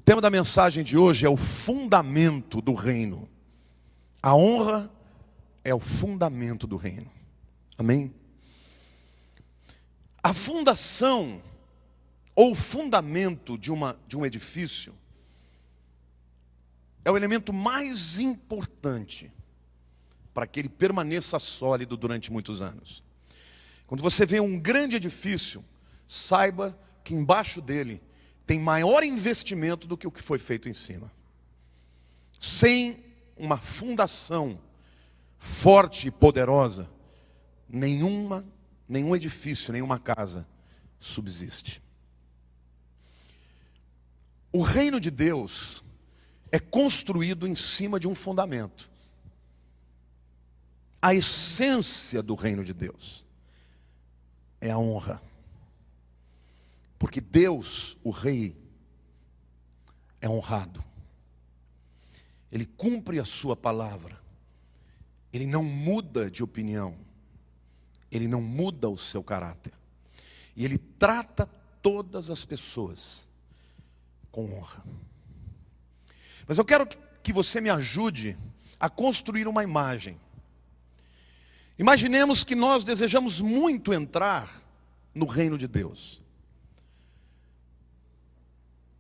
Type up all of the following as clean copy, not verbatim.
tema da mensagem de hoje é o fundamento do reino. A honra é o fundamento do reino. Amém? A fundação ou fundamento de um edifício é o elemento mais importante para que ele permaneça sólido durante muitos anos. Quando você vê um grande edifício, saiba que embaixo dele tem maior investimento do que o que foi feito em cima. Sem uma fundação forte e poderosa, nenhum edifício, nenhuma casa subsiste. O reino de Deus é construído em cima de um fundamento. A essência do reino de Deus é a honra. Porque Deus, o Rei, é honrado. Ele cumpre a sua palavra. Ele não muda de opinião. Ele não muda o seu caráter. E Ele trata todas as pessoas com honra. Mas eu quero que você me ajude a construir uma imagem. Imaginemos que nós desejamos muito entrar no reino de Deus.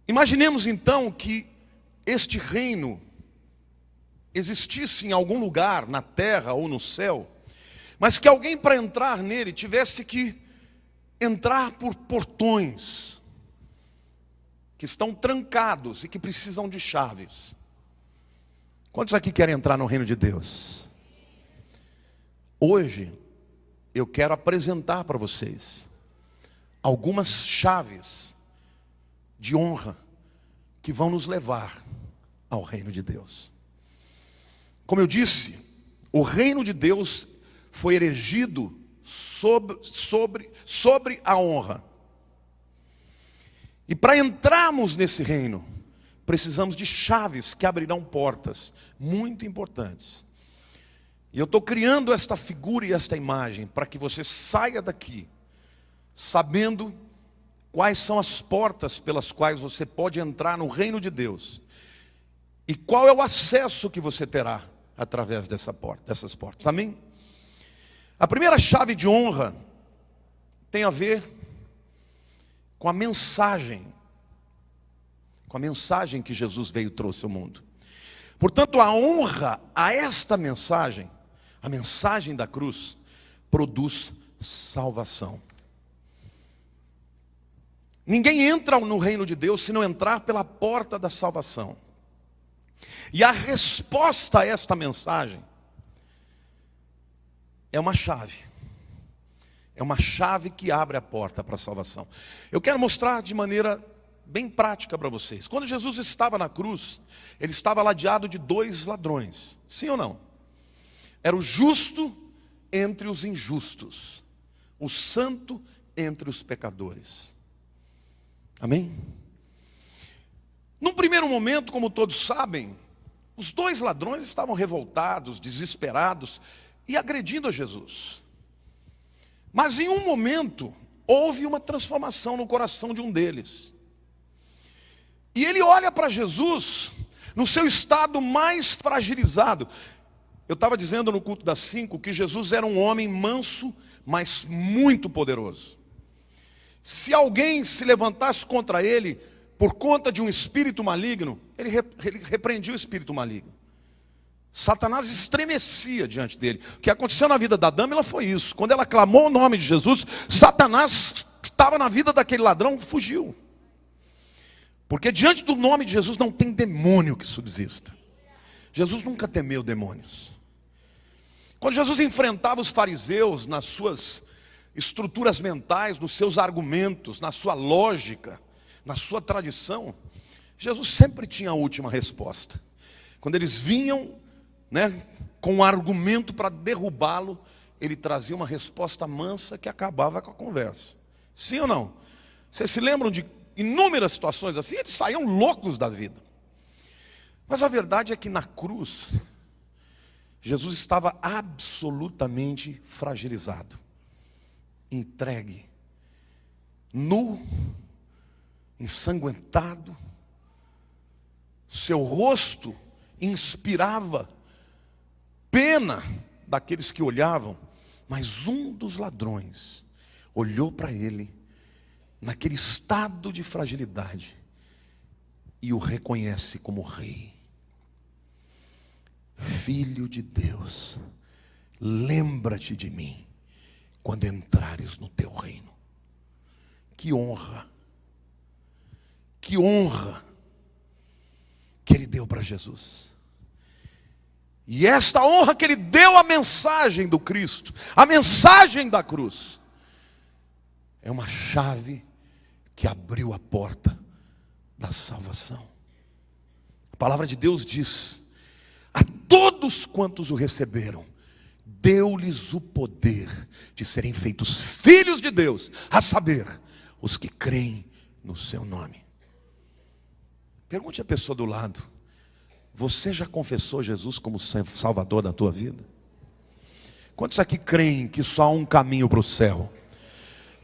Imaginemos então que este reino existisse em algum lugar, na terra ou no céu, mas que alguém para entrar nele tivesse que entrar por portões que estão trancados e que precisam de chaves. Quantos aqui querem entrar no reino de Deus? Hoje eu quero apresentar para vocês algumas chaves de honra que vão nos levar ao reino de Deus. Como eu disse, o reino de Deus foi erigido sobre a honra. E para entrarmos nesse reino, precisamos de chaves que abrirão portas muito importantes. E eu estou criando esta figura e esta imagem para que você saia daqui sabendo quais são as portas pelas quais você pode entrar no reino de Deus. E qual é o acesso que você terá através dessas portas. Amém? A primeira chave de honra tem a ver com a mensagem. Com a mensagem que Jesus veio e trouxe ao mundo. Portanto, a honra a esta mensagem, a mensagem da cruz, produz salvação. Ninguém entra no reino de Deus se não entrar pela porta da salvação. E a resposta a esta mensagem é uma chave. É uma chave que abre a porta para a salvação. Eu quero mostrar de maneira bem prática para vocês. Quando Jesus estava na cruz, Ele estava ladeado de 2 ladrões. Sim ou não? Era o justo entre os injustos. O santo entre os pecadores. Amém? Num primeiro momento, como todos sabem, os 2 ladrões estavam revoltados, desesperados e agredindo a Jesus. Mas em um momento, houve uma transformação no coração de um deles. E ele olha para Jesus no seu estado mais fragilizado. Eu estava dizendo no culto das 5 que Jesus era um homem manso, mas muito poderoso. Se alguém se levantasse contra ele, por conta de um espírito maligno, ele repreendia o espírito maligno. Satanás estremecia diante dele. O que aconteceu na vida da dama foi isso. Quando ela clamou o nome de Jesus, Satanás estava na vida daquele ladrão, fugiu. Porque diante do nome de Jesus não tem demônio que subsista. Jesus nunca temeu demônios. Quando Jesus enfrentava os fariseus nas suas estruturas mentais, nos seus argumentos, na sua lógica, na sua tradição, Jesus sempre tinha a última resposta. Quando eles vinham, com um argumento para derrubá-lo, ele trazia uma resposta mansa que acabava com a conversa. Sim ou não? Vocês se lembram de inúmeras situações assim? Eles saíam loucos da vida. Mas a verdade é que na cruz, Jesus estava absolutamente fragilizado, entregue, nu, ensanguentado, Seu rosto inspirava pena daqueles que olhavam, mas um dos ladrões olhou para ele, naquele estado de fragilidade, e o reconhece como rei. Filho de Deus, lembra-te de mim quando entrares no teu reino. Que honra que ele deu para Jesus. E esta honra que ele deu à mensagem do Cristo, a mensagem da cruz, é uma chave que abriu a porta da salvação. A palavra de Deus diz: a todos quantos o receberam, deu-lhes o poder de serem feitos filhos de Deus, a saber, os que creem no seu nome. Pergunte à pessoa do lado: você já confessou Jesus como Salvador da tua vida? Quantos aqui creem que só há um caminho para o céu?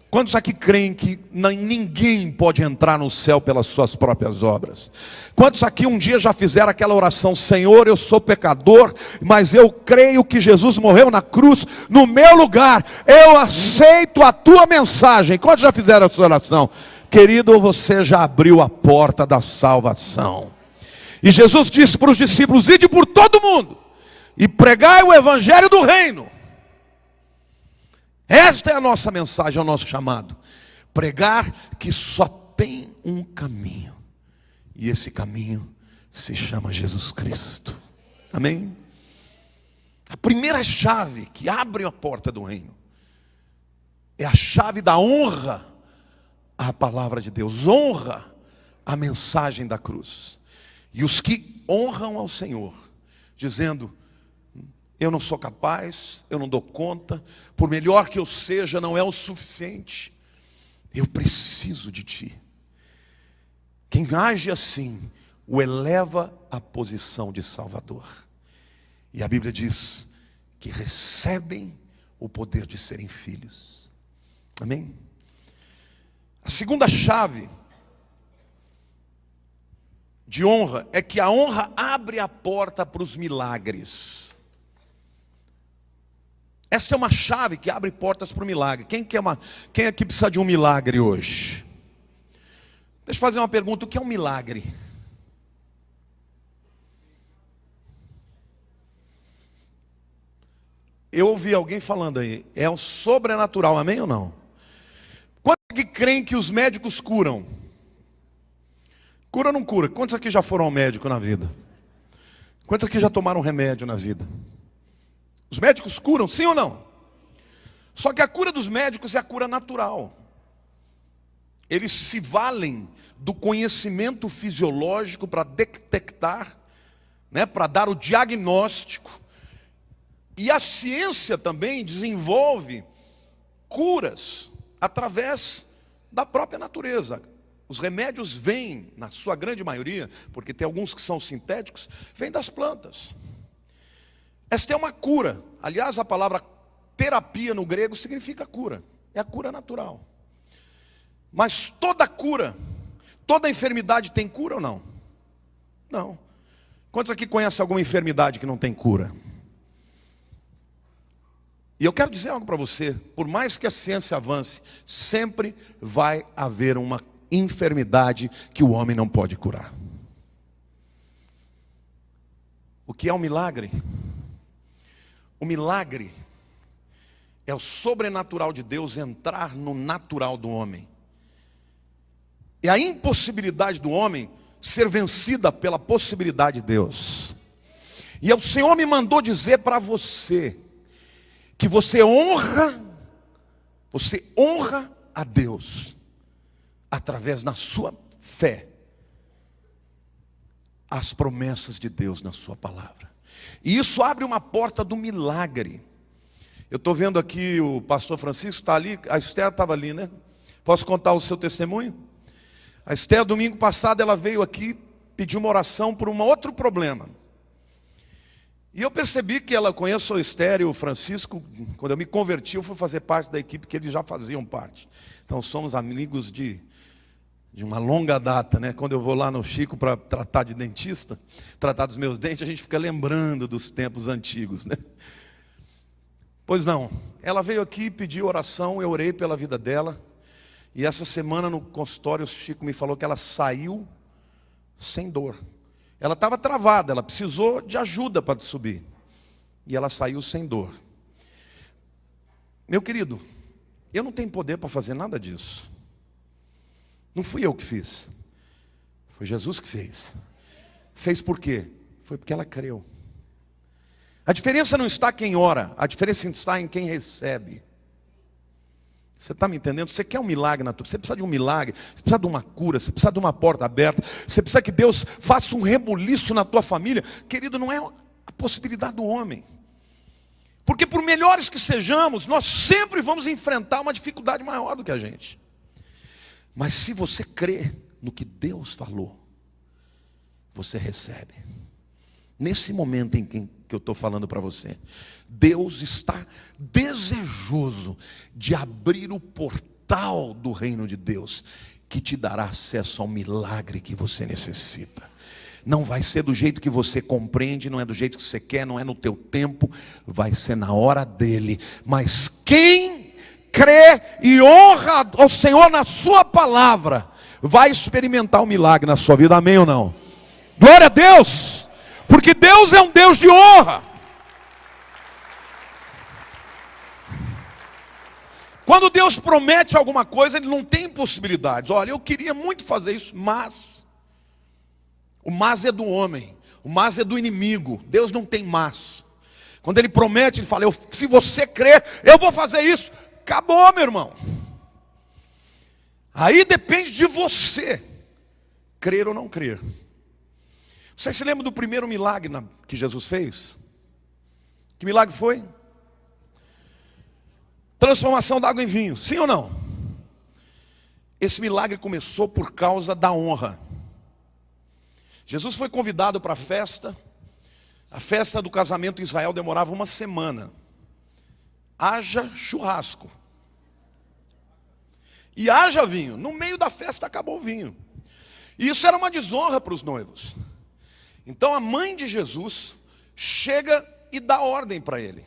Quantos aqui creem que ninguém pode entrar no céu pelas suas próprias obras? Quantos aqui um dia já fizeram aquela oração: Senhor, eu sou pecador, mas eu creio que Jesus morreu na cruz no meu lugar, eu aceito a tua mensagem? Quantos já fizeram essa oração? Querido, você já abriu a porta da salvação. E Jesus disse para os discípulos: ide por todo mundo e pregai o evangelho do reino. Esta é a nossa mensagem, é o nosso chamado. Pregar que só tem um caminho, e esse caminho se chama Jesus Cristo. Amém? A primeira chave que abre a porta do reino é a chave da honra à palavra de Deus, honra à mensagem da cruz. E os que honram ao Senhor, dizendo: eu não sou capaz, eu não dou conta, por melhor que eu seja, não é o suficiente, eu preciso de ti. Quem age assim, o eleva à posição de Salvador. E a Bíblia diz que recebem o poder de serem filhos. Amém? A segunda chave de honra é que a honra abre a porta para os milagres. Essa é uma chave que abre portas para o milagre. Quem aqui precisa de um milagre hoje? Deixa eu fazer uma pergunta: o que é um milagre? Eu ouvi alguém falando aí, é o sobrenatural, amém ou não? Quantos aqui creem que os médicos curam? Cura ou não cura? Quantos aqui já foram ao médico na vida? Quantos aqui já tomaram remédio na vida? Os médicos curam, sim ou não? Só que a cura dos médicos é a cura natural. Eles se valem do conhecimento fisiológico para detectar, para dar o diagnóstico. E a ciência também desenvolve curas através da própria natureza. Os remédios vêm, na sua grande maioria, porque tem alguns que são sintéticos, vêm das plantas. Esta é uma cura. Aliás, a palavra terapia no grego significa cura. É a cura natural. Mas toda cura, toda enfermidade tem cura ou não? Não. Quantos aqui conhecem alguma enfermidade que não tem cura? E eu quero dizer algo para você: por mais que a ciência avance, sempre vai haver uma enfermidade que o homem não pode curar. O que é um milagre? O milagre é o sobrenatural de Deus entrar no natural do homem. É a impossibilidade do homem ser vencida pela possibilidade de Deus. E o Senhor me mandou dizer para você que você honra a Deus através da sua fé as promessas de Deus na sua palavra. E isso abre uma porta do milagre. Eu estou vendo aqui o pastor Francisco está ali, a Esther estava ali, né? Posso contar o seu testemunho? A Esther, domingo passado, ela veio aqui pedir uma oração por um outro problema. E eu percebi que ela conhece a Esther e o Francisco. Quando eu me converti, eu fui fazer parte da equipe que eles já faziam parte. Então somos amigos de de uma longa data, né? Quando eu vou lá no Chico para tratar de dentista, tratar dos meus dentes, a gente fica lembrando dos tempos antigos, né? Pois não, ela veio aqui pedir oração, eu orei pela vida dela, e essa semana no consultório o Chico me falou que ela saiu sem dor. Ela estava travada, ela precisou de ajuda para subir, e ela saiu sem dor. Meu querido, eu não tenho poder para fazer nada disso. Não fui eu que fiz, foi Jesus que fez. Fez por quê? Foi porque ela creu. A diferença não está em quem ora, a diferença está em quem recebe. Você está me entendendo? Você quer um milagre na tua vida, você precisa de um milagre, você precisa de uma cura, você precisa de uma porta aberta, você precisa que Deus faça um rebuliço na tua família. Querido, não é a possibilidade do homem. Porque por melhores que sejamos, nós sempre vamos enfrentar uma dificuldade maior do que a gente. Mas se você crê no que Deus falou, você recebe. Nesse momento em que eu estou falando para você, Deus está desejoso de abrir o portal do reino de Deus, que te dará acesso ao milagre que você necessita. Não vai ser do jeito que você compreende, não é do jeito que você quer, não é no teu tempo, vai ser na hora dele. Mas quem crê e honra ao Senhor na sua palavra, vai experimentar um milagre na sua vida, amém ou não? Glória a Deus, porque Deus é um Deus de honra. Quando Deus promete alguma coisa, Ele não tem impossibilidades. Olha, eu queria muito fazer isso, mas o mas é do homem, o mas é do inimigo. Deus não tem mas. Quando Ele promete, Ele fala, se você crer, eu vou fazer isso. Acabou, meu irmão. Aí depende de você crer ou não crer. Você se lembra do primeiro milagre que Jesus fez? Que milagre foi? Transformação da água em vinho, sim ou não? Esse milagre começou por causa da honra. Jesus foi convidado para a festa do casamento em Israel demorava uma semana. Haja churrasco. E haja vinho. No meio da festa acabou o vinho. E isso era uma desonra para os noivos. Então a mãe de Jesus chega e dá ordem para ele.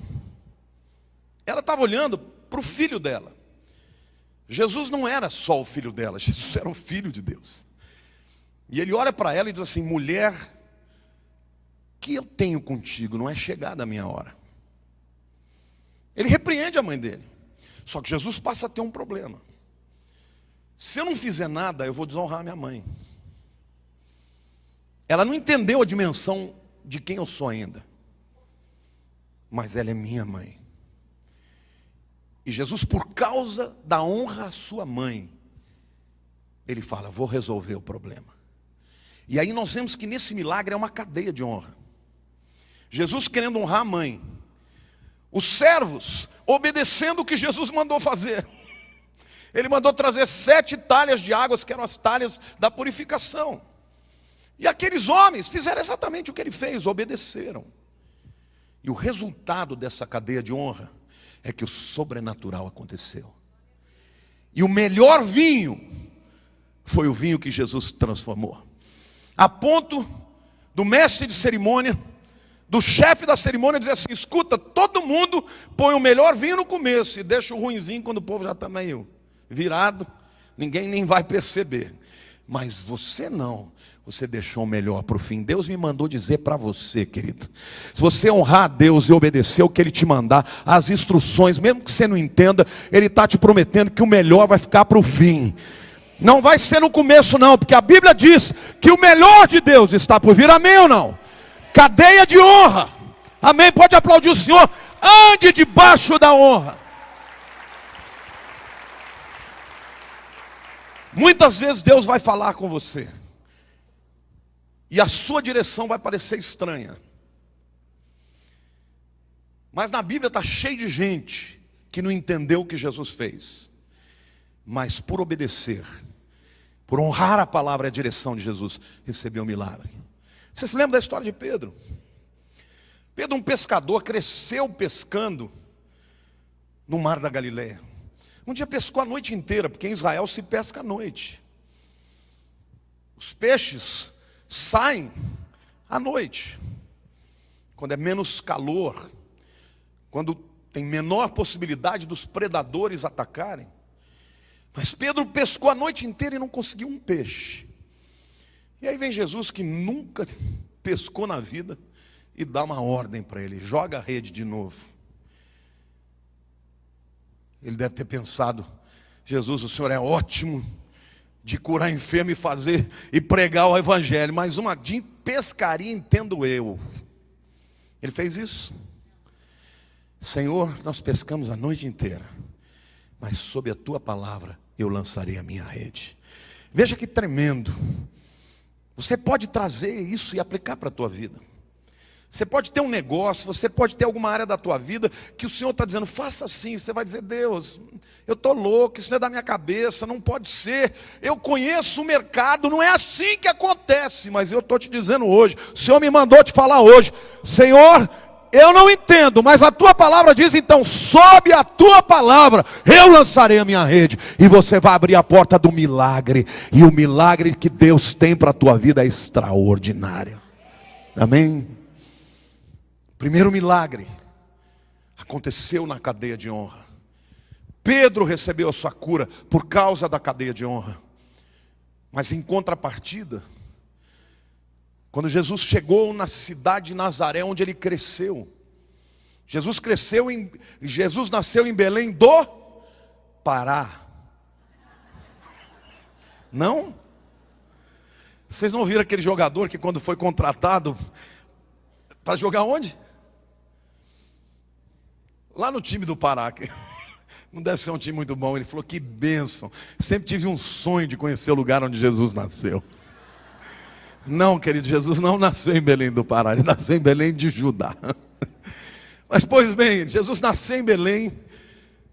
Ela estava olhando para o filho dela. Jesus não era só o filho dela, Jesus era o filho de Deus. E ele olha para ela e diz assim, mulher, que eu tenho contigo, não é chegada a minha hora. Ele repreende a mãe dele. Só que Jesus passa a ter um problema. Se eu não fizer nada, eu vou desonrar a minha mãe. Ela não entendeu a dimensão de quem eu sou ainda. Mas ela é minha mãe. E Jesus, por causa da honra à sua mãe, ele fala, vou resolver o problema. E aí nós vemos que nesse milagre é uma cadeia de honra. Jesus querendo honrar a mãe. Os servos obedecendo o que Jesus mandou fazer. Ele mandou trazer 7 talhas de águas, que eram as talhas da purificação. E aqueles homens fizeram exatamente o que ele fez, obedeceram. E o resultado dessa cadeia de honra é que o sobrenatural aconteceu. E o melhor vinho foi o vinho que Jesus transformou. A ponto do mestre de cerimônia, do chefe da cerimônia dizer assim, escuta, todo mundo põe o melhor vinho no começo e deixa o ruinzinho quando o povo já está meio virado, ninguém nem vai perceber. Mas você não, você deixou o melhor para o fim. Deus me mandou dizer para você, querido, se você honrar a Deus e obedecer o que Ele te mandar, as instruções, mesmo que você não entenda, Ele está te prometendo que o melhor vai ficar para o fim. Não vai ser no começo não, porque a Bíblia diz que o melhor de Deus está por vir, amém ou não? Cadeia de honra, amém? Pode aplaudir o Senhor, ande debaixo da honra. Muitas vezes Deus vai falar com você e a sua direção vai parecer estranha. Mas na Bíblia está cheio de gente que não entendeu o que Jesus fez. Mas por obedecer, por honrar a palavra e a direção de Jesus, recebeu o milagre. Você se lembra da história de Pedro? Pedro, um pescador, cresceu pescando no mar da Galileia. Um dia pescou a noite inteira, porque em Israel se pesca à noite. Os peixes saem à noite, quando é menos calor, quando tem menor possibilidade dos predadores atacarem. Mas Pedro pescou a noite inteira e não conseguiu um peixe. E aí vem Jesus, que nunca pescou na vida, e dá uma ordem para ele: joga a rede de novo. Ele deve ter pensado: Jesus, o Senhor é ótimo de curar enfermo e fazer e pregar o evangelho, mas de pescaria entendo eu. Ele fez isso. Senhor, nós pescamos a noite inteira, mas sob a tua palavra eu lançarei a minha rede. Veja que tremendo. Você pode trazer isso e aplicar para a tua vida. Você pode ter um negócio, você pode ter alguma área da tua vida que o Senhor está dizendo, faça assim. Você vai dizer: Deus, eu estou louco, isso não é da minha cabeça, não pode ser. Eu conheço o mercado, não é assim que acontece. Mas eu estou te dizendo hoje, o Senhor me mandou te falar hoje: Senhor, eu não entendo, mas a tua palavra diz, então, sob a tua palavra, eu lançarei a minha rede. E você vai abrir a porta do milagre. E o milagre que Deus tem para a tua vida é extraordinário. Amém? Primeiro milagre aconteceu na cadeia de honra. Pedro recebeu a sua cura por causa da cadeia de honra. Mas em contrapartida, quando Jesus chegou na cidade de Nazaré, onde ele cresceu, Jesus nasceu em Belém do Pará. Não? Vocês não ouviram aquele jogador que quando foi contratado para jogar onde? Lá no time do Pará. Não deve ser um time muito bom. Ele falou: que bênção, sempre tive um sonho de conhecer o lugar onde Jesus nasceu. Não, querido, Jesus não nasceu em Belém do Pará, ele nasceu em Belém de Judá. Mas pois bem, Jesus nasceu em Belém,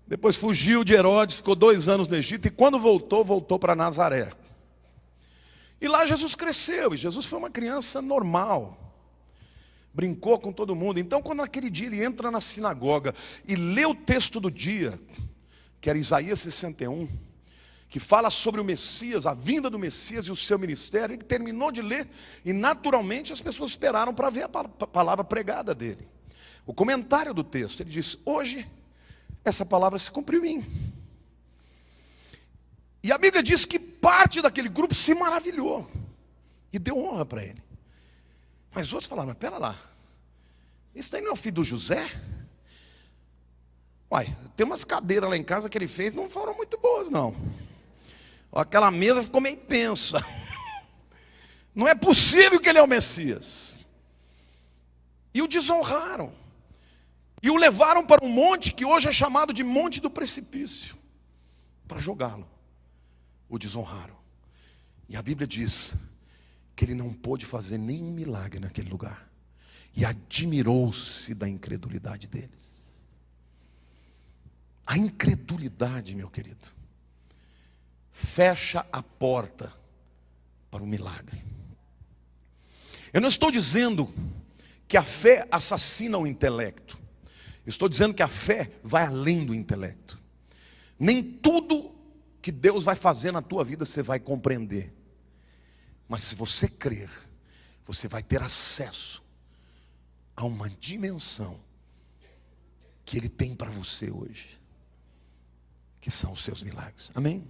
depois fugiu de Herodes, ficou 2 anos no Egito, e quando voltou para Nazaré. E lá Jesus cresceu, e Jesus foi uma criança normal, brincou com todo mundo. Então, quando naquele dia ele entra na sinagoga e lê o texto do dia, que era Isaías 61, que fala sobre o Messias, a vinda do Messias e o seu ministério, ele terminou de ler e naturalmente as pessoas esperaram para ver a palavra pregada dele. O comentário do texto, ele diz: hoje essa palavra se cumpriu em mim. E a Bíblia diz que parte daquele grupo se maravilhou e deu honra para ele. Mas outros falaram: mas pera lá, isso daí não é o filho do José? Uai, tem umas cadeiras lá em casa que ele fez, não foram muito boas não. Aquela mesa ficou meio pensa. Não é possível que ele é o Messias. E o desonraram. E o levaram para um monte que hoje é chamado de Monte do Precipício, para jogá-lo. O desonraram. E a Bíblia diz que ele não pôde fazer nenhum milagre naquele lugar. E admirou-se da incredulidade deles. A incredulidade, meu querido, fecha a porta para o milagre. Eu não estou dizendo que a fé assassina o intelecto. Eu estou dizendo que a fé vai além do intelecto. Nem tudo que Deus vai fazer na tua vida você vai compreender. Mas se você crer, você vai ter acesso a uma dimensão que Ele tem para você hoje, que são os seus milagres. Amém?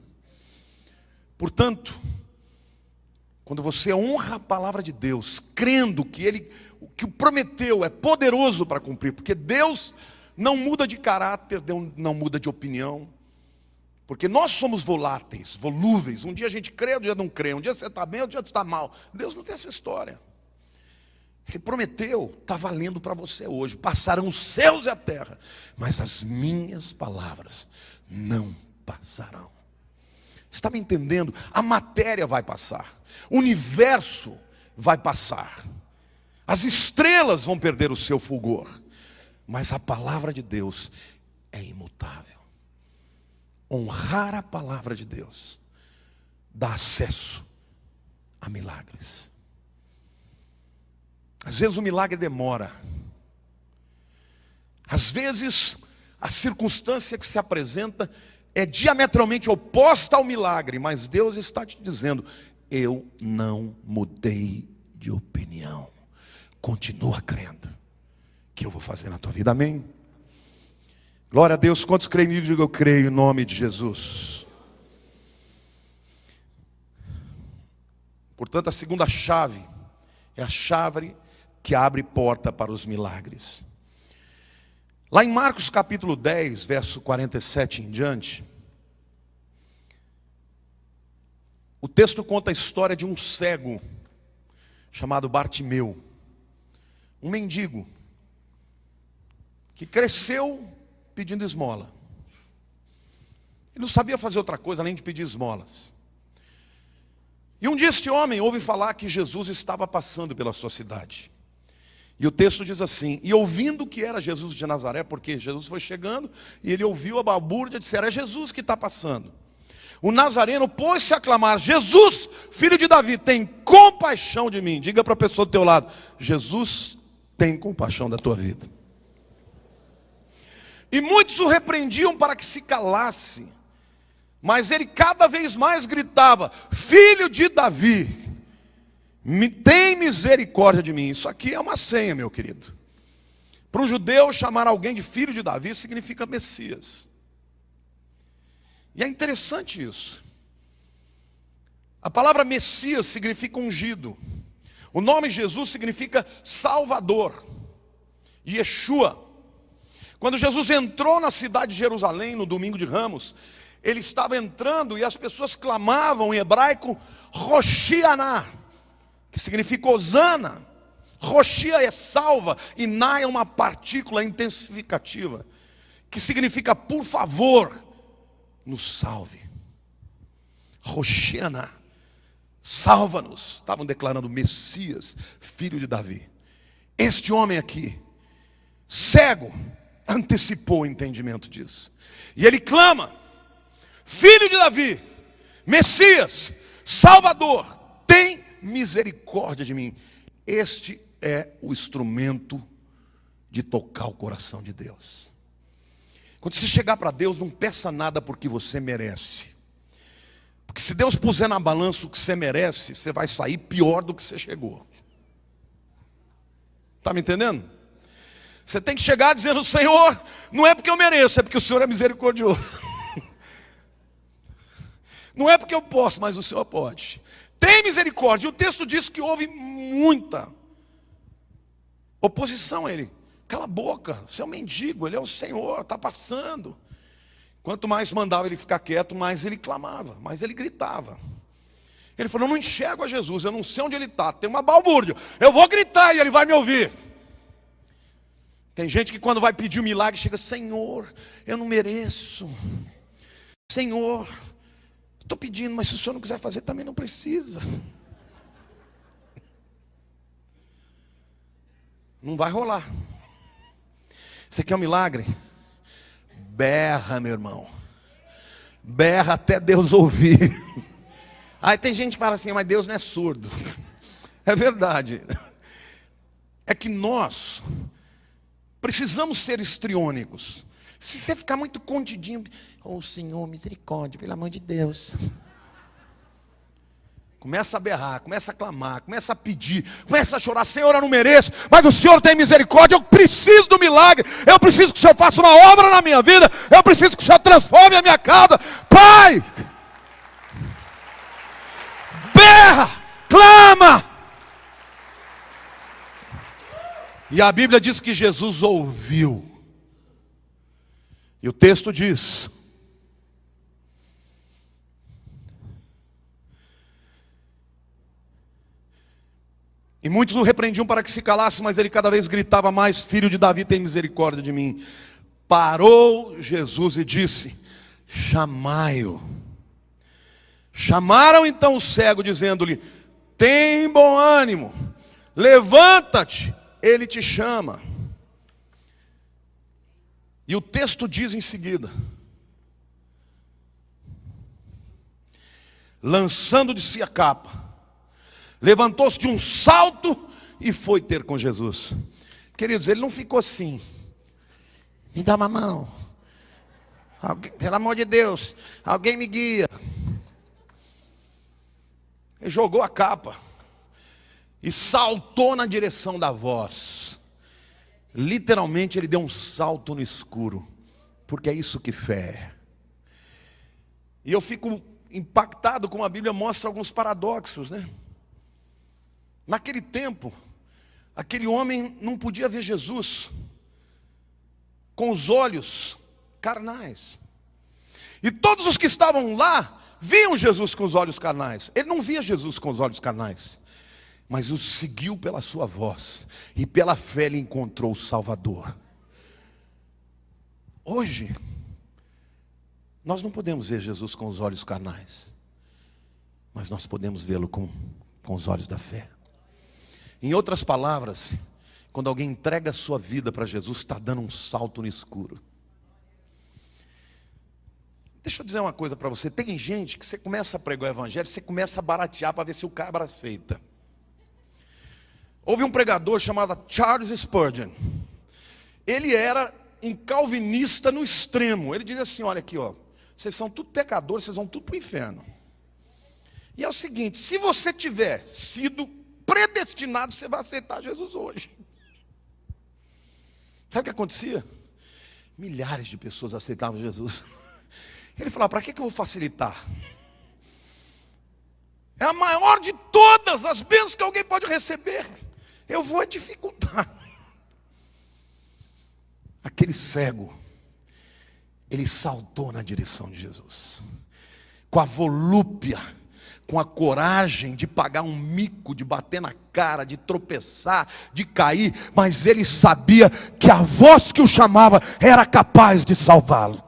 Portanto, quando você honra a palavra de Deus, crendo que o que o prometeu é poderoso para cumprir, porque Deus não muda de caráter, Deus não muda de opinião, porque nós somos voláteis, volúveis. Um dia a gente crê, um dia não crê, um dia você está bem, outro dia você está mal. Deus não tem essa história. Ele prometeu, está valendo para você hoje. Passarão os céus e a terra, mas as minhas palavras não passarão. Você está me entendendo? A matéria vai passar, o universo vai passar, as estrelas vão perder o seu fulgor, mas a palavra de Deus é imutável. Honrar a palavra de Deus dá acesso a milagres. Às vezes o milagre demora. Às vezes a circunstância que se apresenta é diametralmente oposta ao milagre, mas Deus está te dizendo: eu não mudei de opinião. Continua crendo que eu vou fazer na tua vida, amém? Glória a Deus. Quantos creem comigo? Diga: eu creio em nome de Jesus. Portanto, a segunda chave é a chave que abre porta para os milagres. Lá em Marcos capítulo 10, verso 47 em diante, o texto conta a história de um cego chamado Bartimeu, um mendigo que cresceu pedindo esmola. Ele não sabia fazer outra coisa além de pedir esmolas. E um dia este homem ouve falar que Jesus estava passando pela sua cidade. E o texto diz assim: e ouvindo que era Jesus de Nazaré, porque Jesus foi chegando e ele ouviu a balbúrdia e disse: é Jesus que está passando. O nazareno pôs-se a clamar: Jesus, filho de Davi, tem compaixão de mim. Diga para a pessoa do teu lado: Jesus tem compaixão da tua vida. E muitos o repreendiam para que se calasse, mas ele cada vez mais gritava: filho de Davi, tem misericórdia de mim. Isso aqui é uma senha, meu querido. Para um judeu, chamar alguém de filho de Davi significa Messias. E é interessante isso. A palavra Messias significa ungido. O nome Jesus significa Salvador, Yeshua. Quando Jesus entrou na cidade de Jerusalém no domingo de Ramos, ele estava entrando e as pessoas clamavam em hebraico Hoshianá, que significa Hosana. Hoshia é salva e Na é uma partícula intensificativa, que significa por favor, nos salve. Hoshianá, salva-nos. Estavam declarando Messias, filho de Davi. Este homem aqui, cego, antecipou o entendimento disso. E ele clama: filho de Davi, Messias, Salvador, tem misericórdia de mim. Este é o instrumento de tocar o coração de Deus. Quando você chegar para Deus, não peça nada porque você merece. Porque se Deus puser na balança o que você merece, você vai sair pior do que você chegou. Está me entendendo? Você tem que chegar dizendo: Senhor, não é porque eu mereço, é porque o Senhor é misericordioso. Não é porque eu posso, mas o Senhor pode. Tem misericórdia. E o texto diz que houve muita oposição a ele. Cala a boca, você é um mendigo, ele é o Senhor, está passando. Quanto mais mandava ele ficar quieto, mais ele clamava, mais ele gritava. Ele falou: eu não enxergo a Jesus, eu não sei onde ele está, tem uma balbúrdia, eu vou gritar e ele vai me ouvir. Tem gente que quando vai pedir um milagre chega: Senhor, eu não mereço. Senhor, estou pedindo, mas se o Senhor não quiser fazer, também não precisa. Não vai rolar. Você quer um milagre? Berra, meu irmão. Berra até Deus ouvir. Aí tem gente que fala assim: mas Deus não é surdo. É verdade. É que nós precisamos ser histriônicos. Se você ficar muito contidinho: oh Senhor, misericórdia, pelo amor de Deus. Começa a berrar, começa a clamar, começa a pedir, começa a chorar: Senhor, eu não mereço, mas o Senhor tem misericórdia, eu preciso do milagre, eu preciso que o Senhor faça uma obra na minha vida, eu preciso que o Senhor transforme a minha casa. Pai, berra, clama. E a Bíblia diz que Jesus ouviu. E o texto diz: e muitos o repreendiam para que se calasse, mas ele cada vez gritava mais: filho de Davi, tem misericórdia de mim. Parou Jesus e disse: chamai-o. Chamaram então o cego, dizendo-lhe: tem bom ânimo, levanta-te, ele te chama. E o texto diz em seguida: lançando de si a capa, levantou-se de um salto e foi ter com Jesus. Queridos, ele não ficou assim: me dá uma mão, alguém, pelo amor de Deus, alguém me guia. Ele jogou a capa e saltou na direção da voz. Literalmente ele deu um salto no escuro, porque é isso que fé é. E eu fico impactado como a Bíblia mostra alguns paradoxos, né? Naquele tempo, aquele homem não podia ver Jesus com os olhos carnais. E todos os que estavam lá viam Jesus com os olhos carnais. Ele não via Jesus com os olhos carnais, mas o seguiu pela sua voz, e pela fé ele encontrou o Salvador. Hoje, nós não podemos ver Jesus com os olhos carnais, mas nós podemos vê-lo com os olhos da fé. Em outras palavras, quando alguém entrega a sua vida para Jesus, está dando um salto no escuro. Deixa eu dizer uma coisa para você. Tem gente que você começa a pregar o evangelho, você começa a baratear para ver se o cabra aceita. Houve um pregador chamado Charles Spurgeon. Ele era um calvinista no extremo. Ele dizia assim, olha aqui, ó, vocês são tudo pecadores, vocês vão tudo para o inferno. E é o seguinte, se você tiver sido predestinado, você vai aceitar Jesus hoje. Sabe o que acontecia? Milhares de pessoas aceitavam Jesus. Ele falava, para que eu vou facilitar? É a maior de todas as bênçãos que alguém pode receber. Eu vou dificultar. Aquele cego, ele saltou na direção de Jesus, com a volúpia, com a coragem de pagar um mico, de bater na cara, de tropeçar, de cair, mas ele sabia que a voz que o chamava era capaz de salvá-lo.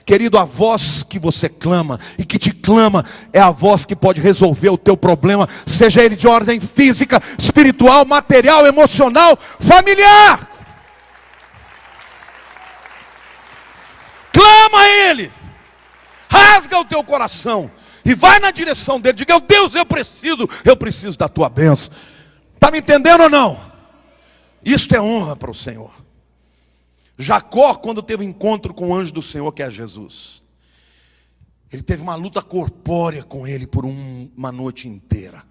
Querido, a voz que você clama e que te clama é a voz que pode resolver o teu problema, seja ele de ordem física, espiritual, material, emocional, familiar. Clama a Ele, rasga o teu coração e vai na direção dele. Diga, Deus, eu preciso da tua bênção. Está me entendendo ou não? Isto é honra para o Senhor. Jacó, quando teve um encontro com o anjo do Senhor, que é Jesus, ele teve uma luta corpórea com ele por uma noite inteira.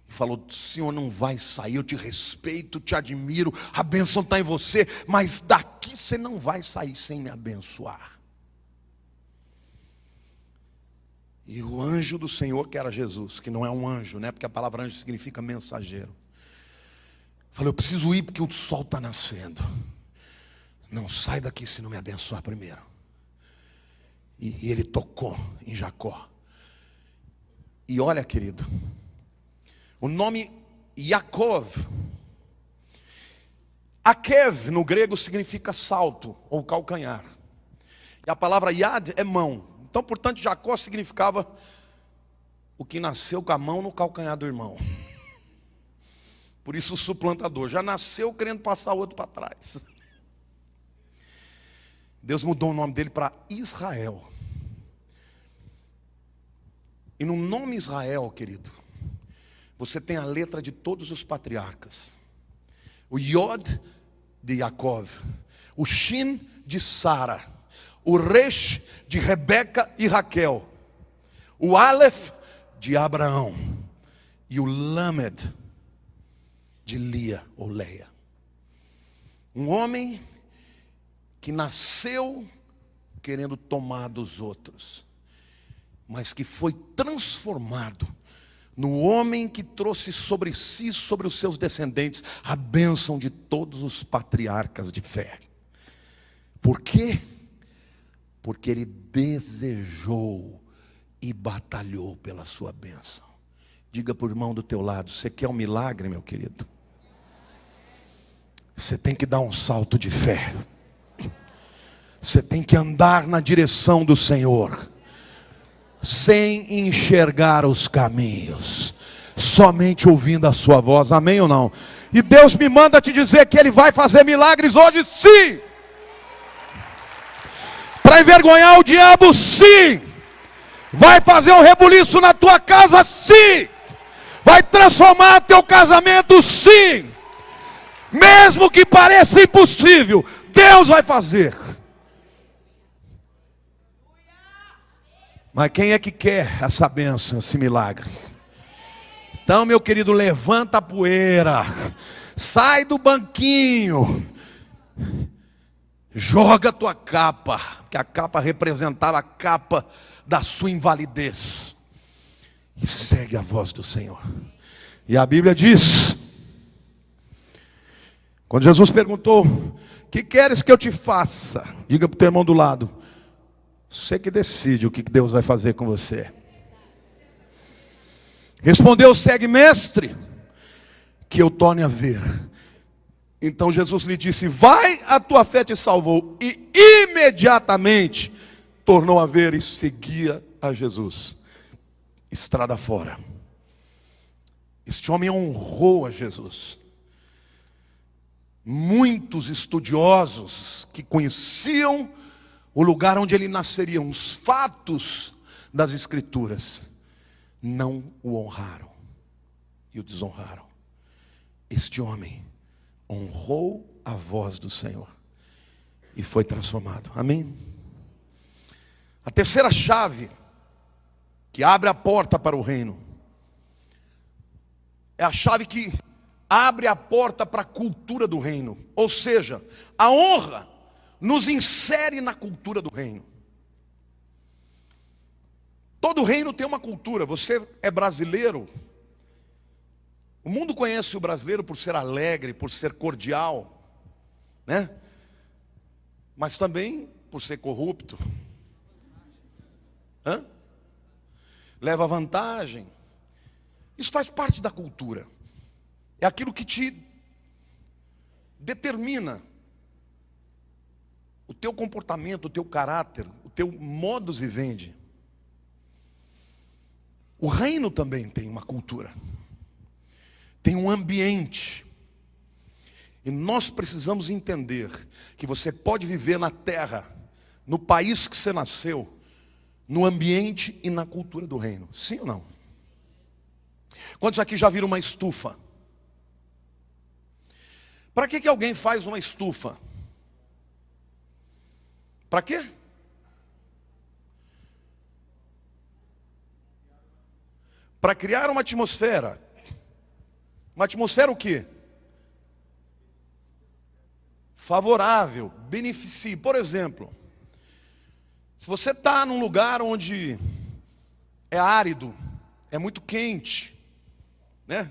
E falou, o Senhor não vai sair, eu te respeito, te admiro, a bênção está em você, mas daqui você não vai sair sem me abençoar. E o anjo do Senhor, que era Jesus, que não é um anjo, né? Porque a palavra anjo significa mensageiro, falou, eu preciso ir porque o sol está nascendo. Não sai daqui se não me abençoar primeiro. E ele tocou em Jacó. E olha, querido, o nome Yaakov, Akev no grego significa salto ou calcanhar. E a palavra Yad é mão. Então, portanto, Jacó significava o que nasceu com a mão no calcanhar do irmão. Por isso o suplantador já nasceu querendo passar o outro para trás. Deus mudou o nome dele para Israel. E no nome Israel, querido, você tem a letra de todos os patriarcas. O Yod de Yaakov, o Shin de Sara, o Resh de Rebeca e Raquel, o Aleph de Abraão e o Lamed de Lia ou Leia. Um homem que nasceu querendo tomar dos outros, mas que foi transformado no homem que trouxe sobre si, sobre os seus descendentes, a bênção de todos os patriarcas de fé. Por quê? Porque ele desejou e batalhou pela sua bênção. Diga para o irmão do teu lado, você quer um milagre, meu querido? Você tem que dar um salto de fé. Você tem que andar na direção do Senhor, sem enxergar os caminhos, somente ouvindo a sua voz, amém ou não? E Deus me manda te dizer que Ele vai fazer milagres hoje, sim. Para envergonhar o diabo, sim. Vai fazer um rebuliço na tua casa, sim. Vai transformar teu casamento, sim. Mesmo que pareça impossível, Deus vai fazer. Mas quem é que quer essa bênção, esse milagre? Então, meu querido, levanta a poeira, sai do banquinho, joga a tua capa, que a capa representava a capa da sua invalidez, e segue a voz do Senhor. E a Bíblia diz, quando Jesus perguntou: que queres que eu te faça? Diga para o teu irmão do lado: você que decide o que Deus vai fazer com você. Respondeu: segue, mestre, que eu torne a ver. Então Jesus lhe disse: vai, a tua fé te salvou. E imediatamente tornou a ver e seguia a Jesus, estrada fora. Este homem honrou a Jesus. Muitos estudiosos que conheciam o lugar onde ele nasceria, os fatos das Escrituras, não o honraram e o desonraram. Este homem honrou a voz do Senhor e foi transformado. Amém? A terceira chave que abre a porta para o reino é a chave que abre a porta para a cultura do reino. Ou seja, a honra nos insere na cultura do reino. Todo reino tem uma cultura. Você é brasileiro. O mundo conhece o brasileiro por ser alegre, por ser cordial, né? Mas também por ser corrupto. Leva vantagem. Isso faz parte da cultura. É aquilo que te determina o teu comportamento, o teu caráter, o teu modus vivendi. O reino também tem uma cultura, tem um ambiente. E nós precisamos entender que você pode viver na terra, no país que você nasceu, no ambiente e na cultura do reino. Sim ou não? Quantos aqui já viram uma estufa? Para que alguém faz uma estufa? Para quê? Para criar uma atmosfera. Uma atmosfera o quê? Favorável, beneficie. Por exemplo, se você está num lugar onde é árido, é muito quente, né?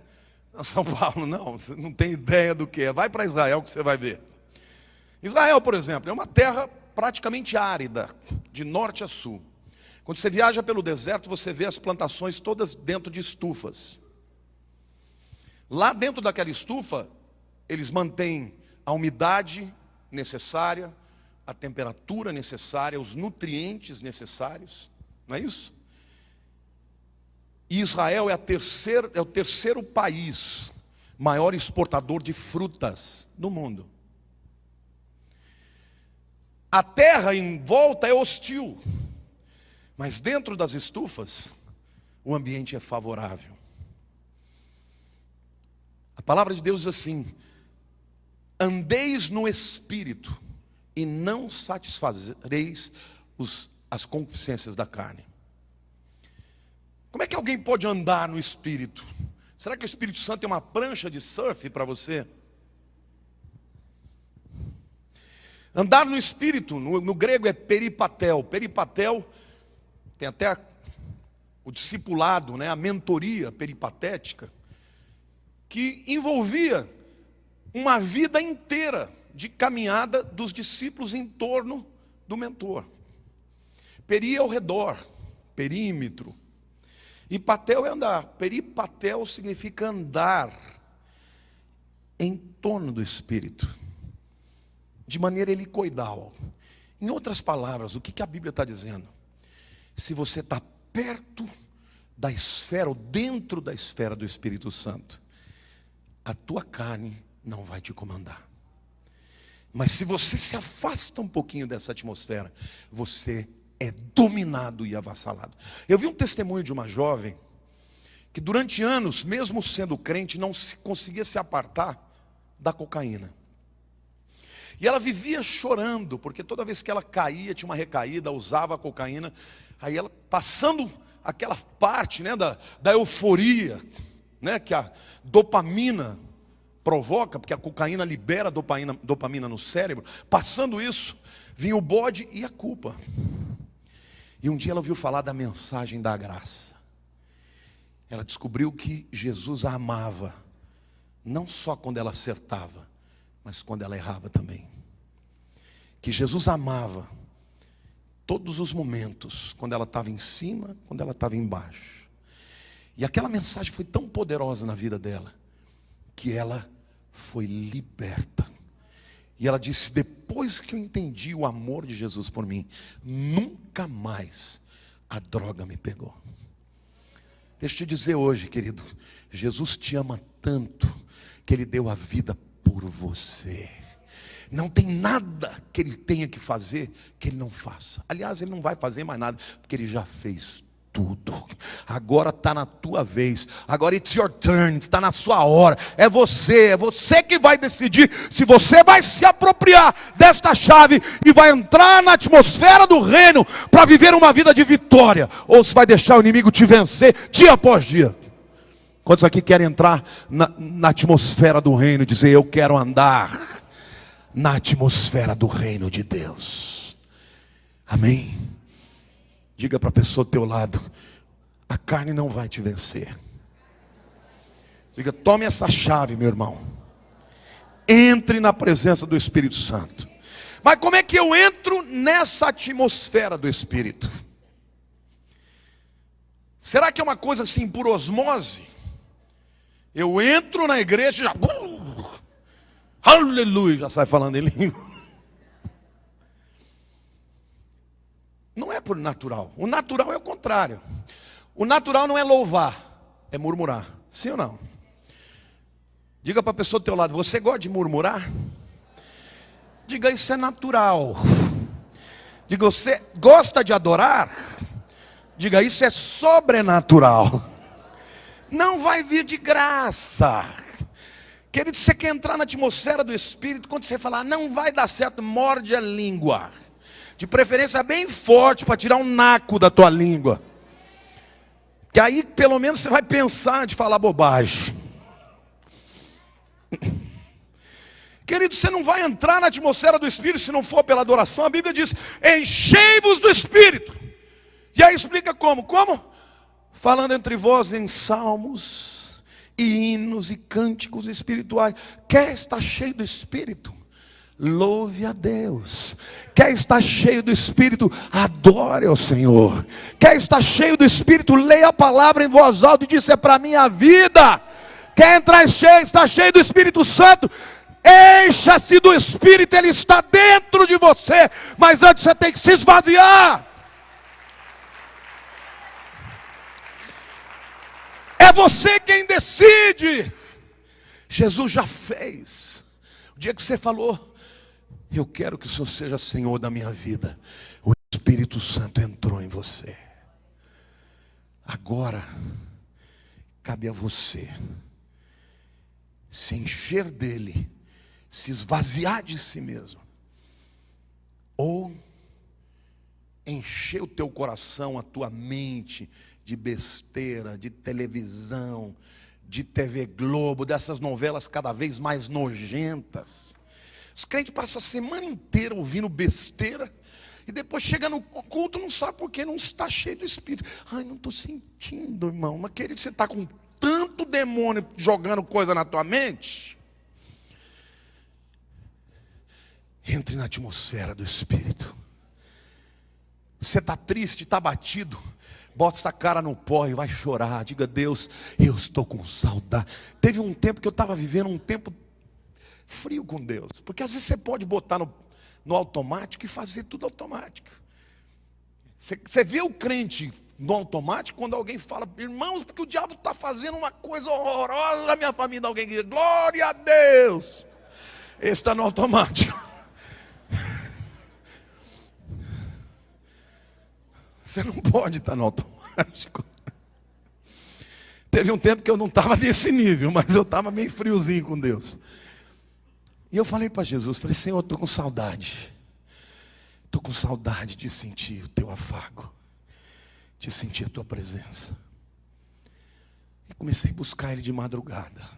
São Paulo, não, você não tem ideia do que é. Vai para Israel que você vai ver. Israel, por exemplo, é uma terra praticamente árida, de norte a sul. Quando você viaja pelo deserto, você vê as plantações todas dentro de estufas. Lá dentro daquela estufa, eles mantêm a umidade necessária, a temperatura necessária, os nutrientes necessários. Não é isso? E Israel é o terceiro país maior exportador de frutas do mundo. A terra em volta é hostil, mas dentro das estufas, o ambiente é favorável. A palavra de Deus diz assim: andeis no Espírito, e não satisfazereis as concupiscências da carne. Como é que alguém pode andar no Espírito? Será que o Espírito Santo é uma prancha de surf para você? Andar no Espírito, no grego é peripatel. Peripatel tem até o discipulado, né, a mentoria peripatética, que envolvia uma vida inteira de caminhada dos discípulos em torno do mentor. Peri é ao redor, perímetro. E patel é andar. Peripatel significa andar em torno do Espírito, de maneira helicoidal. Em outras palavras, o que a Bíblia está dizendo? Se você está perto da esfera, ou dentro da esfera do Espírito Santo, a tua carne não vai te comandar. Mas se você se afasta um pouquinho dessa atmosfera, você é dominado e avassalado. Eu vi um testemunho de uma jovem que durante anos, mesmo sendo crente, não conseguia se apartar da cocaína. E ela vivia chorando, porque toda vez que ela caía, tinha uma recaída, usava a cocaína. Aí ela, passando aquela parte, né, da euforia, né, que a dopamina provoca, porque a cocaína libera dopamina no cérebro. Passando isso, vinha o bode e a culpa. E um dia ela ouviu falar da mensagem da graça. Ela descobriu que Jesus a amava, não só quando ela acertava, mas quando ela errava também. Que Jesus amava todos os momentos, quando ela estava em cima, quando ela estava embaixo. E aquela mensagem foi tão poderosa na vida dela, que ela foi liberta. E ela disse: depois que eu entendi o amor de Jesus por mim, nunca mais a droga me pegou. Deixa eu te dizer hoje, querido, Jesus te ama tanto, que Ele deu a vida por você. Não tem nada que Ele tenha que fazer que Ele não faça. Aliás, Ele não vai fazer mais nada, porque Ele já fez tudo. Agora está na tua vez. Agora it's your turn, está na sua hora. É você que vai decidir se você vai se apropriar desta chave e vai entrar na atmosfera do reino para viver uma vida de vitória, ou se vai deixar o inimigo te vencer dia após dia. Quantos aqui querem entrar na atmosfera do reino e dizer: eu quero andar na atmosfera do reino de Deus? Amém? Diga para a pessoa do teu lado: a carne não vai te vencer. Diga: tome essa chave, meu irmão. Entre na presença do Espírito Santo. Mas como é que eu entro nessa atmosfera do Espírito? Será que é uma coisa assim por osmose? Eu entro na igreja e já... aleluia, já sai falando em língua. Não é por natural. O natural é o contrário. O natural não é louvar, é murmurar. Sim ou não? Diga para a pessoa do teu lado: você gosta de murmurar? Diga: isso é natural. Diga: você gosta de adorar? Diga: isso é sobrenatural. Não vai vir de graça. Querido, você quer entrar na atmosfera do Espírito, quando você falar não vai dar certo, morde a língua. De preferência bem forte, para tirar um naco da tua língua. Que aí pelo menos você vai pensar de falar bobagem. Querido, você não vai entrar na atmosfera do Espírito se não for pela adoração. A Bíblia diz: enchei-vos do Espírito. E aí explica como? Como? Falando entre vós em salmos, e hinos e cânticos espirituais. Quer estar cheio do Espírito? Louve a Deus. Quer estar cheio do Espírito? Adore ao Senhor. Quer estar cheio do Espírito? Leia a palavra em voz alta e diz: isso é para a minha vida. Quer entrar cheio, estar cheio do Espírito Santo? Encha-se do Espírito, Ele está dentro de você. Mas antes você tem que se esvaziar. É você quem decide. Jesus já fez. O dia que você falou: eu quero que o Senhor seja Senhor da minha vida, o Espírito Santo entrou em você. Agora cabe a você se encher dele, se esvaziar de si mesmo, ou encher o teu coração, a tua mente de besteira, de televisão, de TV Globo, dessas novelas cada vez mais nojentas. Os crentes passam a semana inteira ouvindo besteira, e depois chega no culto, não sabe por que não está cheio do Espírito. Ai, não estou sentindo, irmão. Mas querido, você está com tanto demônio jogando coisa na tua mente. Entre na atmosfera do Espírito. Você está triste, está batido, bota essa cara no pó e vai chorar. Diga: Deus, eu estou com saudade. Teve um tempo que eu estava vivendo um tempo frio com Deus. Porque às vezes você pode botar no automático e fazer tudo automático. Você vê o crente no automático quando alguém fala: irmãos, porque o diabo está fazendo uma coisa horrorosa na minha família. Alguém diz: glória a Deus. Esse está no automático. Você não pode estar no automático. Teve um tempo que eu não estava nesse nível, mas eu estava meio friozinho com Deus. E eu falei para Jesus, falei: Senhor, eu estou com saudade. Estou com saudade de sentir o teu afago, de sentir a tua presença. E comecei a buscar ele de madrugada.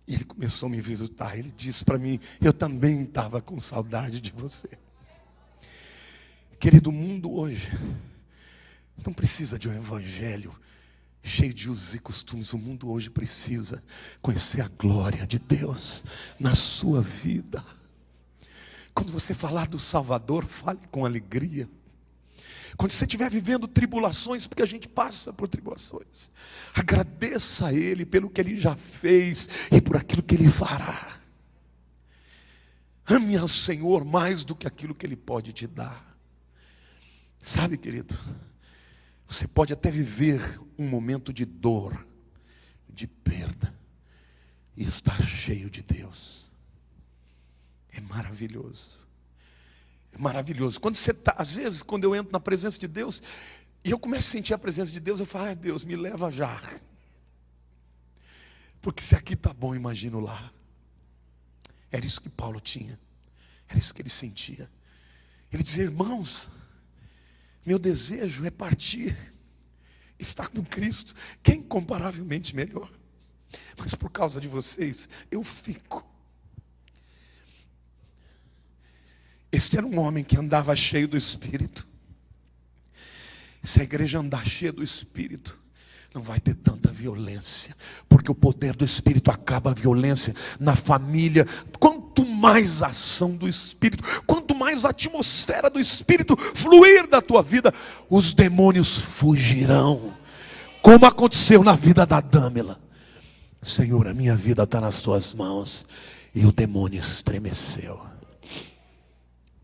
E ele começou a me visitar. Ele disse para mim: eu também estava com saudade de você. Querido, o mundo hoje não precisa de um evangelho cheio de usos e costumes. O mundo hoje precisa conhecer a glória de Deus na sua vida. Quando você falar do Salvador, fale com alegria. Quando você estiver vivendo tribulações, porque a gente passa por tribulações, agradeça a Ele pelo que Ele já fez e por aquilo que Ele fará. Ame ao Senhor mais do que aquilo que Ele pode te dar. Sabe, querido, você pode até viver um momento de dor, de perda, e estar cheio de Deus. É maravilhoso. É maravilhoso. Quando você está, às vezes, quando eu entro na presença de Deus, e eu começo a sentir a presença de Deus, eu falo: ai, Deus, me leva já. Porque se aqui está bom, imagino lá. Era isso que Paulo tinha. Era isso que ele sentia. Ele dizia: irmãos, meu desejo é partir, estar com Cristo, que é incomparavelmente melhor. Mas por causa de vocês, eu fico. Este era um homem que andava cheio do Espírito. Se a igreja andar cheia do Espírito, não vai ter tanta violência, porque o poder do Espírito acaba a violência na família. Quanto mais ação do Espírito, quanto mais a atmosfera do Espírito fluir da tua vida, os demônios fugirão, como aconteceu na vida da Dâmila. Senhor, a minha vida está nas tuas mãos. E o demônio estremeceu.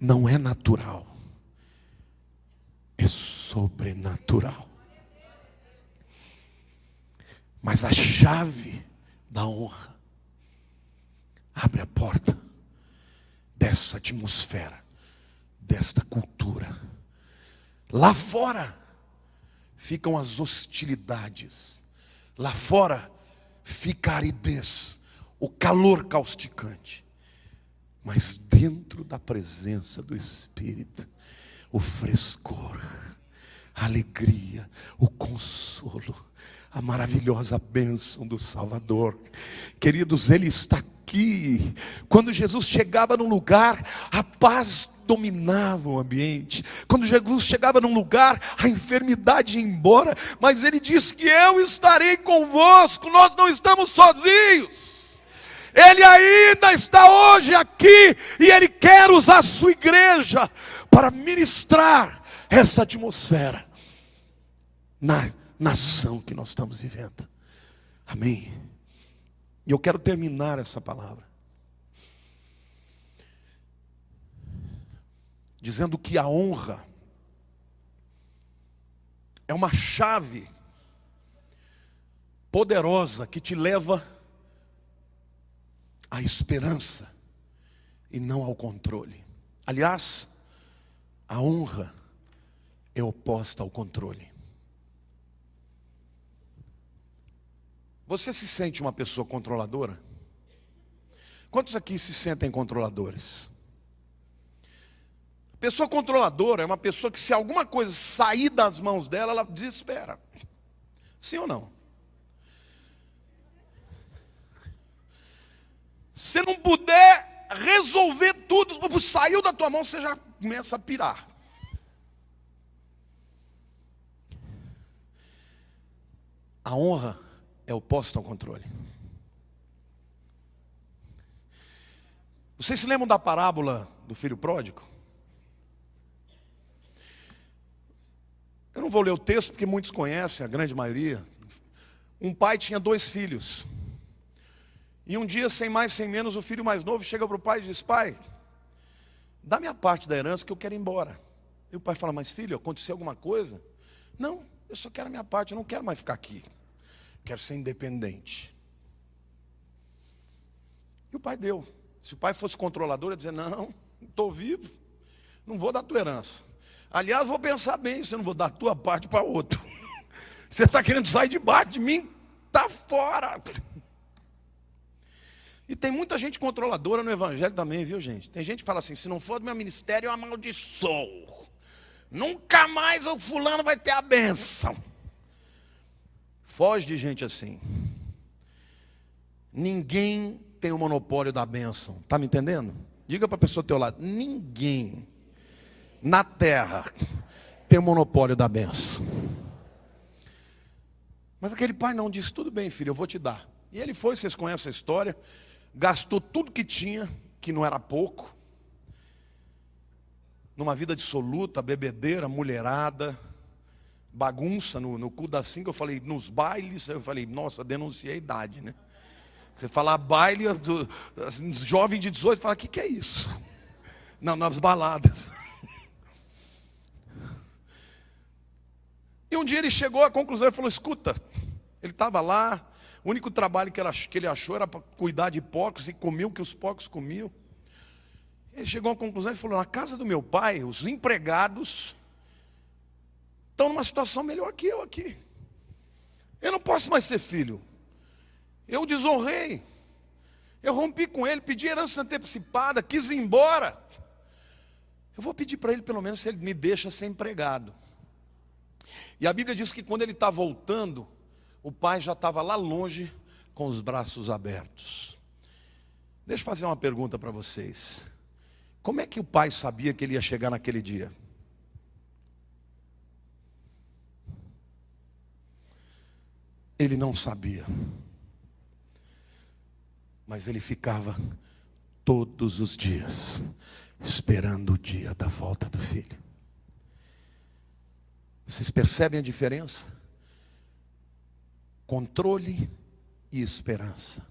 Não é natural, é sobrenatural. Mas a chave da honra abre a porta dessa atmosfera, desta cultura. Lá fora ficam as hostilidades, lá fora fica a aridez, o calor causticante. Mas dentro da presença do Espírito, o frescor, a alegria, o consolo, a maravilhosa bênção do Salvador. Queridos, Ele está aqui. Quando Jesus chegava num lugar, a paz dominava o ambiente. Quando Jesus chegava num lugar, a enfermidade ia embora. Mas Ele disse que eu estarei convosco, nós não estamos sozinhos. Ele ainda está hoje aqui, e Ele quer usar a sua igreja para ministrar essa atmosfera na nação que nós estamos vivendo. Amém? E eu quero terminar essa palavra dizendo que a honra é uma chave poderosa que te leva à esperança e não ao controle. Aliás, a honra é oposta ao controle. Você se sente uma pessoa controladora? Quantos aqui se sentem controladores? A pessoa controladora é uma pessoa que, se alguma coisa sair das mãos dela, ela desespera. Sim ou não? Se não puder resolver tudo, saiu da tua mão, você já começa a pirar. A honra é oposta ao controle. Vocês se lembram da parábola do filho pródigo? Eu não vou ler o texto porque muitos conhecem, a grande maioria. Um pai tinha 2 filhos. E um dia, sem mais, sem menos, o filho mais novo chega para o pai e diz: pai, dá minha parte da herança que eu quero ir embora. E o pai fala: mas filho, aconteceu alguma coisa? Não, eu só quero a minha parte, eu não quero mais ficar aqui. Quero ser independente. E o pai deu. Se o pai fosse controlador, ia dizer: não, estou vivo, não vou dar tua herança. Aliás, vou pensar bem, se eu não vou dar a tua parte para outro. Você está querendo sair debaixo de mim? Está fora. E tem muita gente controladora no evangelho também, viu, gente? Tem gente que fala assim: se não for do meu ministério, eu amaldiçoo. Nunca mais o fulano vai ter a bênção. Foge de gente assim. Ninguém tem o monopólio da bênção. Está me entendendo? Diga para a pessoa do teu lado. Ninguém na terra tem o monopólio da bênção. Mas aquele pai não disse, tudo bem, filho, eu vou te dar. E ele foi, vocês conhecem a história, gastou tudo que tinha, que não era pouco, numa vida dissoluta, bebedeira, mulherada, bagunça no cu da cinco. Eu falei, nos bailes, eu falei, nossa, denunciei a idade, né? Você falar baile, os jovens de 18 falam, o que é isso? Não, nas baladas. E um dia ele chegou à conclusão e falou, escuta, ele estava lá, o único trabalho que ele achou era para cuidar de porcos e comer o que os porcos comiam. Ele chegou à conclusão e falou, na casa do meu pai, os empregados estão numa situação melhor que eu aqui. Eu não posso mais ser filho. Eu desonrei. Eu rompi com ele, pedi herança antecipada, quis ir embora. Eu vou pedir para ele pelo menos se ele me deixa ser empregado. E a Bíblia diz que quando ele está voltando, o pai já estava lá longe com os braços abertos. Deixa eu fazer uma pergunta para vocês. Como é que o pai sabia que ele ia chegar naquele dia? Ele não sabia. Mas ele ficava todos os dias esperando o dia da volta do filho. Vocês percebem a diferença? Controle e esperança.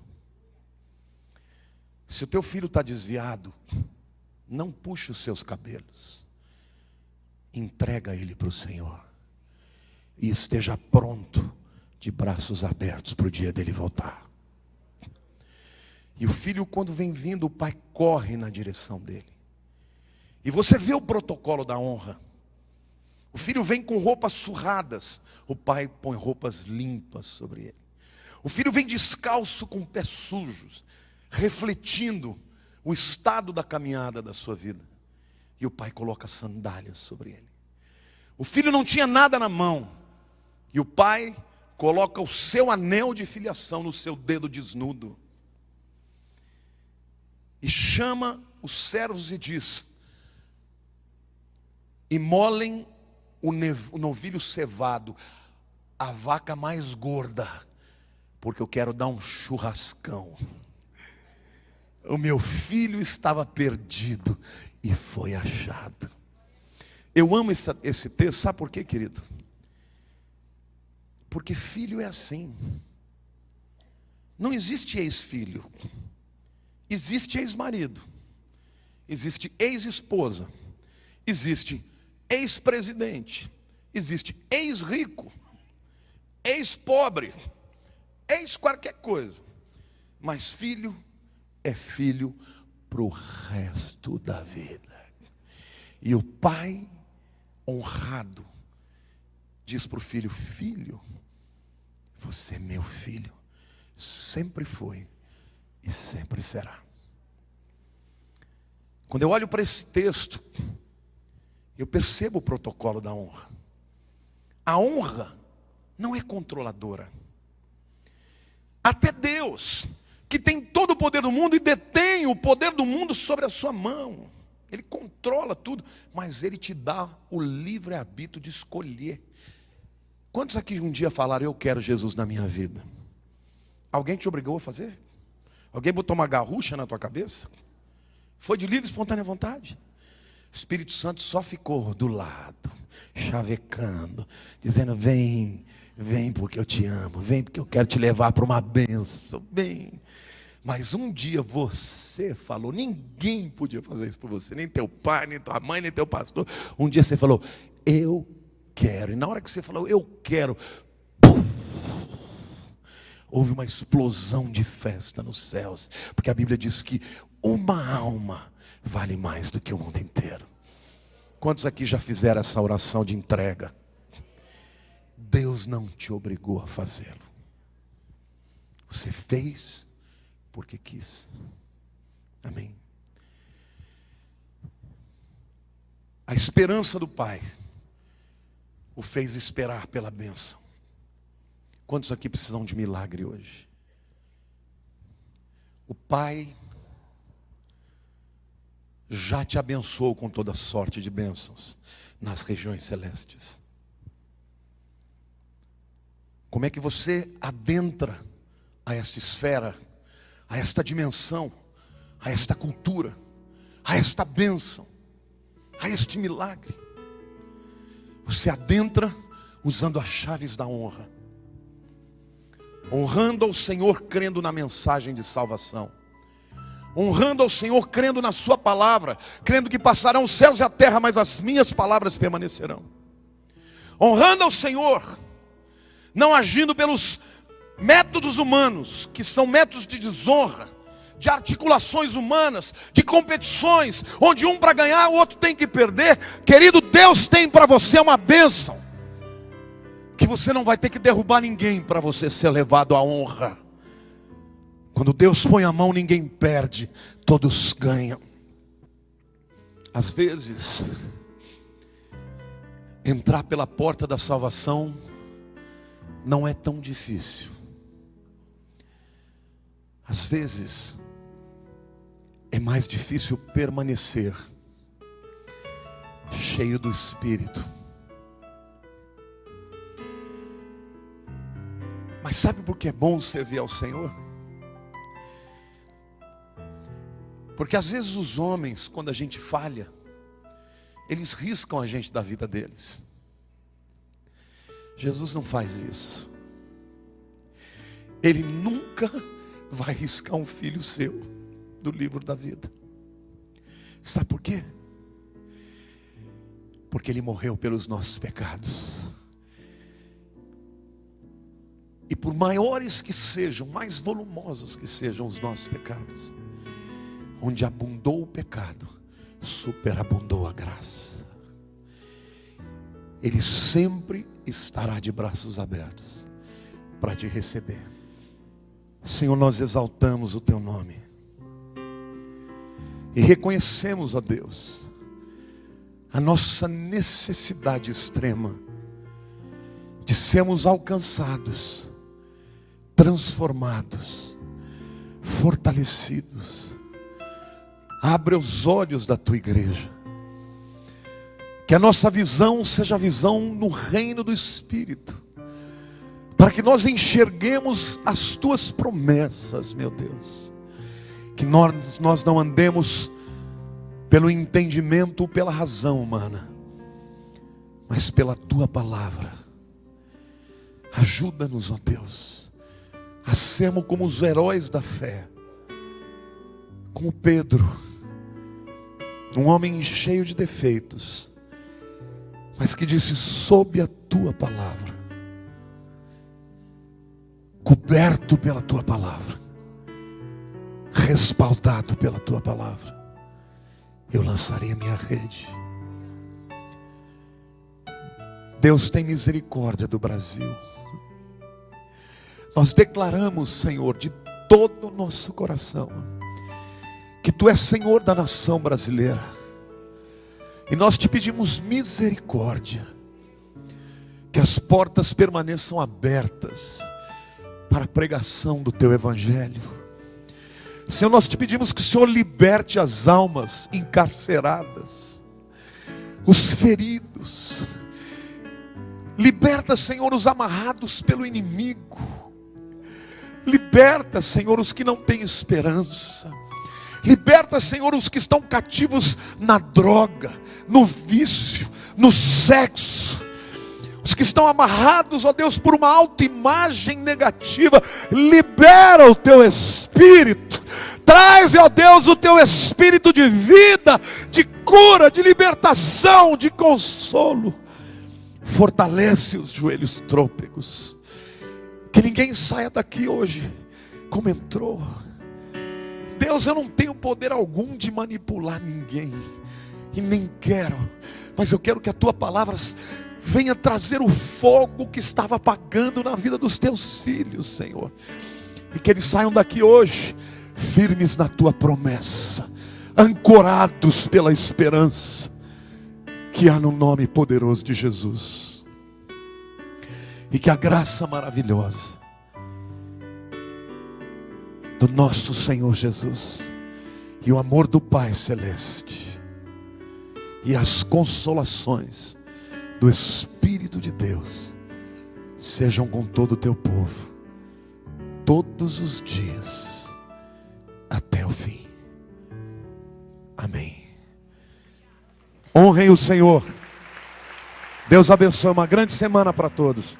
Se o teu filho está desviado, não puxe os seus cabelos. Entrega ele para o Senhor. E esteja pronto, de braços abertos, para o dia dele voltar. E o filho, quando vem vindo, o pai corre na direção dele. E você vê o protocolo da honra. O filho vem com roupas surradas, o pai põe roupas limpas sobre ele. O filho vem descalço com pés sujos, refletindo o estado da caminhada da sua vida. E o pai coloca sandálias sobre ele. O filho não tinha nada na mão, e o pai coloca o seu anel de filiação no seu dedo desnudo. E chama os servos e diz, imolem o novilho cevado, a vaca mais gorda, porque eu quero dar um churrascão. O meu filho estava perdido e foi achado. Eu amo esse texto, sabe por quê, querido? Porque filho é assim. Não existe ex-filho, existe ex-marido, existe ex-esposa, existe ex-presidente, existe ex-rico, ex-pobre, ex-qualquer coisa. Mas filho é filho para o resto da vida. E o pai honrado diz para o filho, filho, você é meu filho, sempre foi e sempre será. Quando eu olho para esse texto, eu percebo o protocolo da honra. A honra não é controladora. Até Deus, que tem todo o poder do mundo e detém o poder do mundo sobre a sua mão, Ele controla tudo, mas Ele te dá o livre-arbítrio de escolher. Quantos aqui um dia falaram, eu quero Jesus na minha vida? Alguém te obrigou a fazer? Alguém botou uma garrucha na tua cabeça? Foi de livre e espontânea vontade? O Espírito Santo só ficou do lado, chavecando, dizendo, vem, vem porque eu te amo, vem porque eu quero te levar para uma bênção, vem. Mas um dia você falou, ninguém podia fazer isso por você, nem teu pai, nem tua mãe, nem teu pastor. Um dia você falou, eu quero. E na hora que você falou, eu quero, pum, houve uma explosão de festa nos céus. Porque a Bíblia diz que uma alma vale mais do que o mundo inteiro. Quantos aqui já fizeram essa oração de entrega? Deus não te obrigou a fazê-lo. Você fez porque quis. Amém. A esperança do Pai o fez esperar pela bênção. Quantos aqui precisam de milagre hoje? O Pai já te abençoou com toda sorte de bênçãos nas regiões celestes. Como é que você adentra a esta esfera, a esta dimensão, a esta cultura, a esta bênção, a este milagre? Você adentra usando as chaves da honra, honrando ao Senhor, crendo na mensagem de salvação, honrando ao Senhor, crendo na sua palavra, crendo que passarão os céus e a terra, mas as minhas palavras permanecerão. Honrando ao Senhor, não agindo pelos métodos humanos, que são métodos de desonra, de articulações humanas, de competições, onde um para ganhar, o outro tem que perder. Querido, Deus tem para você uma bênção, que você não vai ter que derrubar ninguém para você ser levado à honra. Quando Deus põe a mão, ninguém perde, todos ganham. Às vezes, entrar pela porta da salvação não é tão difícil. Às vezes, é mais difícil permanecer cheio do Espírito. Mas sabe por que é bom servir ao Senhor? Porque às vezes os homens, quando a gente falha, eles riscam a gente da vida deles. Jesus não faz isso. Ele nunca vai riscar um filho seu do livro da vida. Sabe por quê? Porque Ele morreu pelos nossos pecados. E por maiores que sejam, mais volumosos que sejam os nossos pecados, onde abundou o pecado, superabundou a graça. Ele sempre estará de braços abertos para te receber. Senhor, nós exaltamos o Teu nome e reconhecemos, ó Deus, a nossa necessidade extrema de sermos alcançados, transformados, fortalecidos. Abre os olhos da Tua igreja, que a nossa visão seja a visão no reino do Espírito, para que nós enxerguemos as Tuas promessas, meu Deus. Que nós não andemos pelo entendimento ou pela razão humana, mas pela Tua palavra. Ajuda-nos, ó Deus, a sermos como os heróis da fé, como Pedro, um homem cheio de defeitos, mas que disse: sob a Tua palavra, coberto pela Tua palavra, respaldado pela Tua palavra, eu lançarei a minha rede. Deus tem misericórdia do Brasil. Nós declaramos, Senhor, de todo o nosso coração, que Tu és Senhor da nação brasileira. E nós Te pedimos misericórdia, que as portas permaneçam abertas para a pregação do Teu Evangelho. Senhor, nós Te pedimos que o Senhor liberte as almas encarceradas, os feridos. Liberta, Senhor, os amarrados pelo inimigo. Liberta, Senhor, os que não têm esperança. Liberta, Senhor, os que estão cativos na droga, no vício, no sexo. Os que estão amarrados, ó Deus, por uma autoimagem negativa. Libera o Teu Espírito. Traz, ó Deus, o Teu Espírito de vida, de cura, de libertação, de consolo. Fortalece os joelhos trôpegos. Que ninguém saia daqui hoje como entrou. Deus, eu não tenho poder algum de manipular ninguém, e nem quero, mas eu quero que a Tua palavra venha trazer o fogo que estava apagando na vida dos Teus filhos, Senhor, e que eles saiam daqui hoje firmes na Tua promessa, ancorados pela esperança que há no nome poderoso de Jesus. E que a graça maravilhosa do nosso Senhor Jesus, e o amor do Pai Celeste, e as consolações do Espírito de Deus, sejam com todo o teu povo, todos os dias, até o fim. Amém. Honrem o Senhor. Deus abençoe, uma grande semana para todos.